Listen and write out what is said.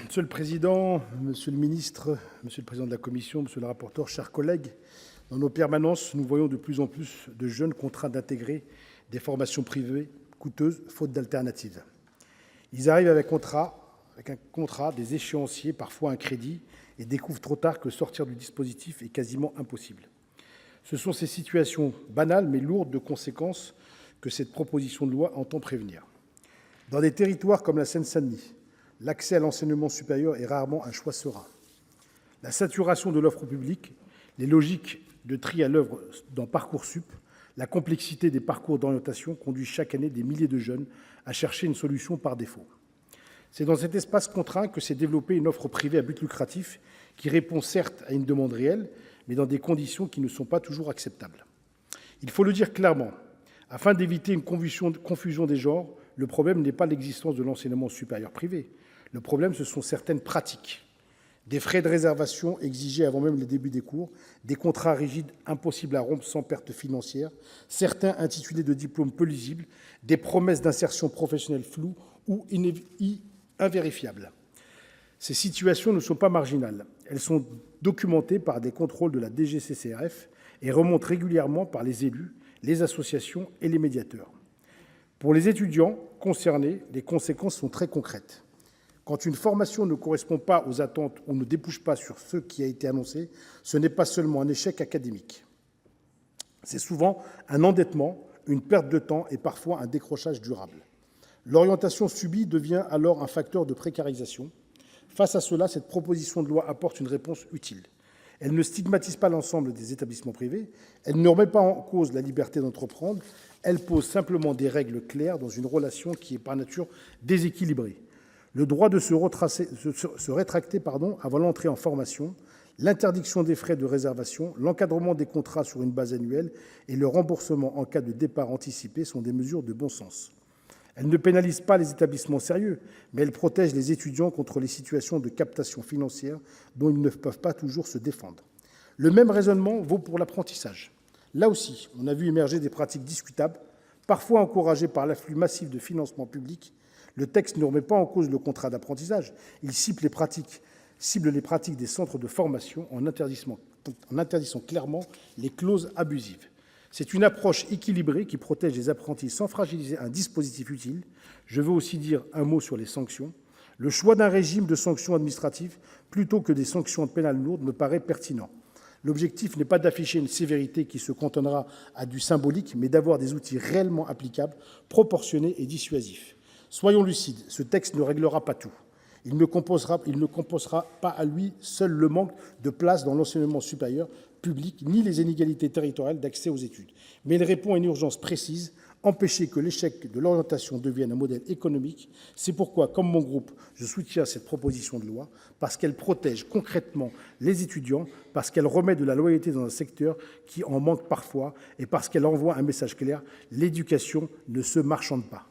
Monsieur le Président, Monsieur le Ministre, Monsieur le Président de la Commission, Monsieur le rapporteur, chers collègues, dans nos permanences, nous voyons de plus en plus de jeunes contraints d'intégrer des formations privées coûteuses, faute d'alternatives. Ils arrivent avec un contrat, des échéanciers, parfois un crédit, et découvrent trop tard que sortir du dispositif est quasiment impossible. Ce sont ces situations banales mais lourdes de conséquences que cette proposition de loi entend prévenir. Dans des territoires comme la Seine-Saint-Denis, l'accès à l'enseignement supérieur est rarement un choix serein. La saturation de l'offre publique, les logiques de tri à l'œuvre dans Parcoursup, la complexité des parcours d'orientation conduisent chaque année des milliers de jeunes à chercher une solution par défaut. C'est dans cet espace contraint que s'est développée une offre privée à but lucratif qui répond certes à une demande réelle, mais dans des conditions qui ne sont pas toujours acceptables. Il faut le dire clairement, afin d'éviter une confusion des genres, le problème n'est pas l'existence de l'enseignement supérieur privé. Le problème, ce sont certaines pratiques. Des frais de réservation exigés avant même le début des cours, des contrats rigides impossibles à rompre sans perte financière, certains intitulés de diplômes peu lisibles, des promesses d'insertion professionnelle floues ou invérifiables. Ces situations ne sont pas marginales. Elles sont documentées par des contrôles de la DGCCRF et remontent régulièrement par les élus, les associations et les médiateurs. Pour les étudiants concernés, les conséquences sont très concrètes. Quand une formation ne correspond pas aux attentes ou ne débouche pas sur ce qui a été annoncé, ce n'est pas seulement un échec académique. C'est souvent un endettement, une perte de temps et parfois un décrochage durable. L'orientation subie devient alors un facteur de précarisation. Face à cela, cette proposition de loi apporte une réponse utile. Elle ne stigmatise pas l'ensemble des établissements privés, elle ne remet pas en cause la liberté d'entreprendre, elle pose simplement des règles claires dans une relation qui est par nature déséquilibrée. Le droit de se rétracter avant l'entrée en formation, l'interdiction des frais de réservation, l'encadrement des contrats sur une base annuelle et le remboursement en cas de départ anticipé sont des mesures de bon sens. Elles ne pénalisent pas les établissements sérieux, mais elles protègent les étudiants contre les situations de captation financière dont ils ne peuvent pas toujours se défendre. Le même raisonnement vaut pour l'apprentissage. Là aussi, on a vu émerger des pratiques discutables, parfois encouragées par l'afflux massif de financement public. Le texte ne remet pas en cause le contrat d'apprentissage. Il cible les pratiques des centres de formation en interdisant clairement les clauses abusives. C'est une approche équilibrée qui protège les apprentis sans fragiliser un dispositif utile. Je veux aussi dire un mot sur les sanctions. Le choix d'un régime de sanctions administratives plutôt que des sanctions pénales lourdes me paraît pertinent. L'objectif n'est pas d'afficher une sévérité qui se cantonnera à du symbolique, mais d'avoir des outils réellement applicables, proportionnés et dissuasifs. Soyons lucides, ce texte ne réglera pas tout. Il ne compensera pas à lui seul le manque de place dans l'enseignement supérieur public, ni les inégalités territoriales d'accès aux études. Mais il répond à une urgence précise, empêcher que l'échec de l'orientation devienne un modèle économique. C'est pourquoi, comme mon groupe, je soutiens cette proposition de loi, parce qu'elle protège concrètement les étudiants, parce qu'elle remet de la loyauté dans un secteur qui en manque parfois, et parce qu'elle envoie un message clair, l'éducation ne se marchande pas.